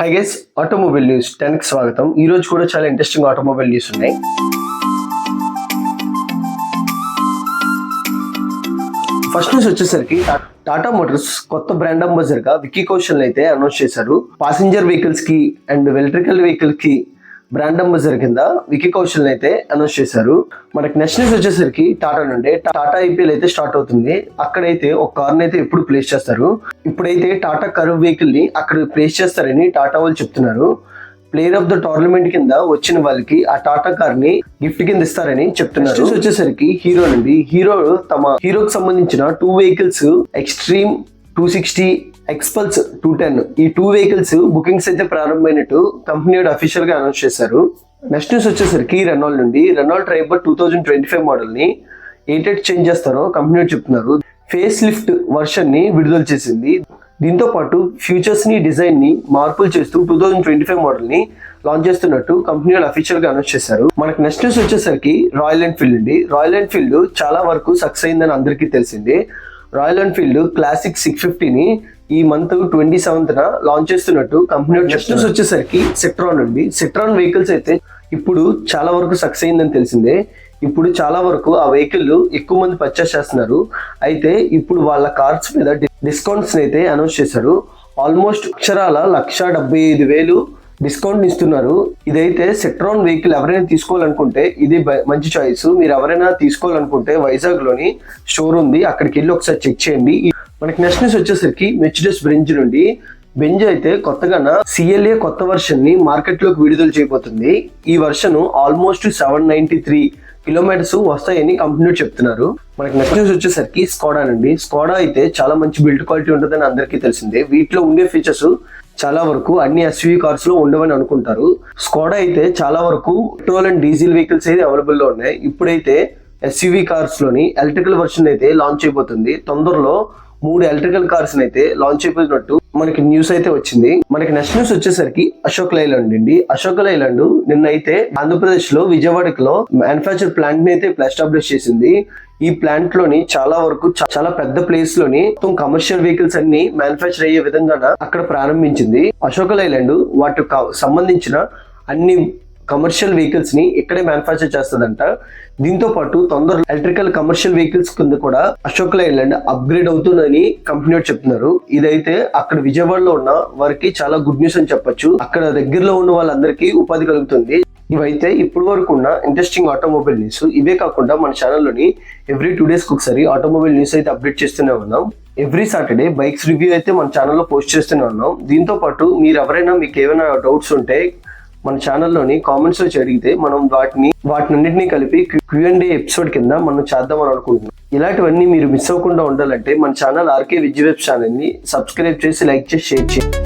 Hi guys, automobile news 10 కి స్వాగతం. ఈ రోజు కూడా చాలా ఇంట్రెస్టింగ్ ఆటోమొబైల్ న్యూస్ ఉన్నాయి. ఫస్ట్ న్యూస్ వచ్చేసరికి టాటా మోటార్స్ కొత్త బ్రాండ్ అంబాసిడర్ గా విక్కీ కౌశల్ అయితే అనౌన్స్ చేశారు. పాసింజర్ వెహికల్స్ కి అండ్ ఎలక్ట్రికల్ వెహికల్ కి బ్రాండ్ అంబాసిడర్ కింద విక్కీ కౌశల్ అయితే అనౌన్స్ చేశారు. మనకి నెక్స్ట్ న్యూస్ వచ్చేసరికి టాటా నుండి టాటా ఐపీఎల్ అయితే స్టార్ట్ అవుతుంది. అక్కడైతే ఒక కార్ అయితే ఎప్పుడు ప్లేస్ చేస్తారు. ఇప్పుడైతే టాటా కర్వ్ వెహికల్ ని అక్కడ ప్లేస్ చేస్తారని టాటా వాళ్ళు చెప్తున్నారు. ప్లేయర్ ఆఫ్ ద టోర్నమెంట్ కింద వచ్చిన వాళ్ళకి ఆ టాటా కార్ ని గిఫ్ట్ కింద ఇస్తారని చెప్తున్నారు. వచ్చేసరికి హీరో నుండి హీరోకి సంబంధించిన 2 వెహికల్స్ ఎక్స్ట్రీమ్ 260 ఎక్స్పల్స్ 210 ఈ 2 వెహికల్స్ బుకింగ్స్ అయితే ప్రారంభమైనట్టు కంపెనీ అఫీషియల్ గా అనౌన్స్ చేశారు. నెక్స్ట్ న్యూస్ వచ్చేసరికి రెనాల్ట్ నుండి రెనాల్ట్ ట్రైబర్ 2025 మోడల్ ని ఏటెడ్ చేంజ్ చేస్తారో కంపెనీ చెప్తున్నారు. ఫేస్ లిఫ్ట్ వర్షన్ ని విడుదల చేసింది. దీంతో పాటు ఫ్యూచర్స్ ని డిజైన్ ని మార్పులు చేస్తూ 2025 మోడల్ ని లాంచ్ చేస్తున్నట్టు కంపెనీ అఫీషియల్ గా అనౌన్స్ చేశారు. మనకి నెక్స్ట్ న్యూస్ వచ్చేసరికి రాయల్ ఎన్ఫీల్డ్ అండి. రాయల్ ఎన్ఫీల్డ్ చాలా వరకు సక్సెస్ అయిందని అందరికీ తెలిసిందే. రాయల్ ఎన్ఫీల్డ్ క్లాసిక్ 650 ని ఈ మంత్ 27th లాంచ్ చేస్తున్నట్టు కంపెనీ. నెక్స్ట్ న్యూస్ వచ్చేసరికి సెట్రాన్ అండి. సెట్రాన్ వెహికల్స్ అయితే ఇప్పుడు చాలా వరకు సక్సెస్ అయిందని తెలిసిందే. ఇప్పుడు చాలా వరకు ఆ వెహికల్ ఎక్కువ మంది పర్చేస్ చేస్తున్నారు. అయితే ఇప్పుడు వాళ్ళ కార్స్ మీద డిస్కౌంట్స్ అయితే అనౌన్స్ చేశారు. ఆల్మోస్ట్ అక్షరాల 1,75,000 డిస్కౌంట్ ఇస్తున్నారు. ఇదైతే సెట్రాన్ వెహికల్ ఎవరైనా తీసుకోవాలనుకుంటే ఇది మంచి చాయిస్. మీరు ఎవరైనా తీసుకోవాలనుకుంటే వైజాగ్ లోని స్టోర్ ఉంది, అక్కడికి వెళ్ళి ఒకసారి చెక్ చేయండి. మనకి నెక్స్ట్ న్యూస్ వచ్చేసరికి మెర్సిడెస్ బెంజ్ నుండి బెంజ్ అయితే కొత్తగా CLA కొత్త వర్షన్ ని మార్కెట్ లోకి విడుదల చేయబోతుంది. ఈ వర్షన్ ఆల్మోస్ట్ 793 కిలోమీటర్స్ వస్తాయని కంపెనీ చెప్తున్నారు. మనకి నెక్స్ట్ న్యూస్ వచ్చేసరికి స్కోడా నుండి. స్కోడా అయితే చాలా మంచి బిల్డ్ క్వాలిటీ ఉంటుందని అందరికీ తెలిసిందే. వీటిలో ఉండే ఫీచర్స్ చాలా వరకు అన్ని SUV కార్స్ లో ఉండవని అనుకుంటారు. స్కోడా అయితే చాలా వరకు పెట్రోల్ అండ్ డీజిల్ వెహికల్స్ అయితే అవైలబుల్ లో ఉన్నాయి. ఇప్పుడైతే SUV కార్స్ లోని ఎలక్ట్రికల్ వర్షన్ అయితే లాంచ్ అయిపోతుంది. తొందరలో 3 ఎలక్ట్రికల్ కార్స్ అయితే లాంచ్ అయిపోతున్నట్టు మనకి న్యూస్ అయితే వచ్చింది. మనకి నెక్స్ట్ న్యూస్ వచ్చేసరికి అశోక్ లైలాండ్ అండి. అశోక్ లైలాండ్ నిన్న అయితే ఆంధ్రప్రదేశ్ లో విజయవాడలో మ్యానుఫ్యాక్చర్ ప్లాంట్ ని అయితే ఎస్టాబ్లిష్ చేసింది. ఈ ప్లాంట్ లోని చాలా వరకు చాలా పెద్ద ప్లేస్ లోని మొత్తం కమర్షియల్ వెహికల్స్ అన్ని మ్యానుఫ్యాక్చర్ అయ్యే విధంగా అక్కడ ప్రారంభించింది. అశోక్ లైలాండ్ వాటికి సంబంధించిన అన్ని కమర్షియల్ వెహికల్స్ ని ఇక్కడే మ్యానుఫ్యాక్చర్ చేస్తుందంట. దీంతో పాటు తొందరలో ఎలక్ట్రికల్ కమర్షియల్ వెహికల్స్ కింద కూడా అశోక్ లైలాండ్ అప్గ్రేడ్ అవుతుందని కంపెనీ చెప్తున్నారు. ఇదైతే అక్కడ విజయవాడలో ఉన్న వారికి చాలా గుడ్ న్యూస్ అని చెప్పొచ్చు. అక్కడ దగ్గరలో ఉన్న వాళ్ళందరికీ ఉపాధి కలుగుతుంది. ఇవైతే ఇప్పుడు వరకు ఉన్న ఇంట్రెస్టింగ్ ఆటోమొబైల్ న్యూస్. ఇవే కాకుండా మన ఛానల్లోని ఎవ్రీ 2 days ఒకసారి ఆటోమొబైల్ న్యూస్ అయితే అప్డేట్ చేస్తూనే ఉన్నాం. ఎవ్రీ సాటర్డే బైక్స్ రివ్యూ అయితే మన ఛానల్లో పోస్ట్ చేస్తూనే ఉన్నాం. దీంతో పాటు మీరు ఎవరైనా మీకు ఏమైనా డౌట్స్ ఉంటే మన ఛానల్లోని కామెంట్స్ లో అడిగితే మనం వాటినన్నింటినీ కలిపి Q&A ఎపిసోడ్ కింద మనం చేద్దామని అనుకుంటున్నాం. ఇలాంటివన్నీ మీరు మిస్ అవ్వకుండా ఉండాలంటే మన ఛానల్ RK విజ్ వెబ్ ఛానల్ ని సబ్స్క్రైబ్ చేసి లైక్ చేసి షేర్ చేయండి.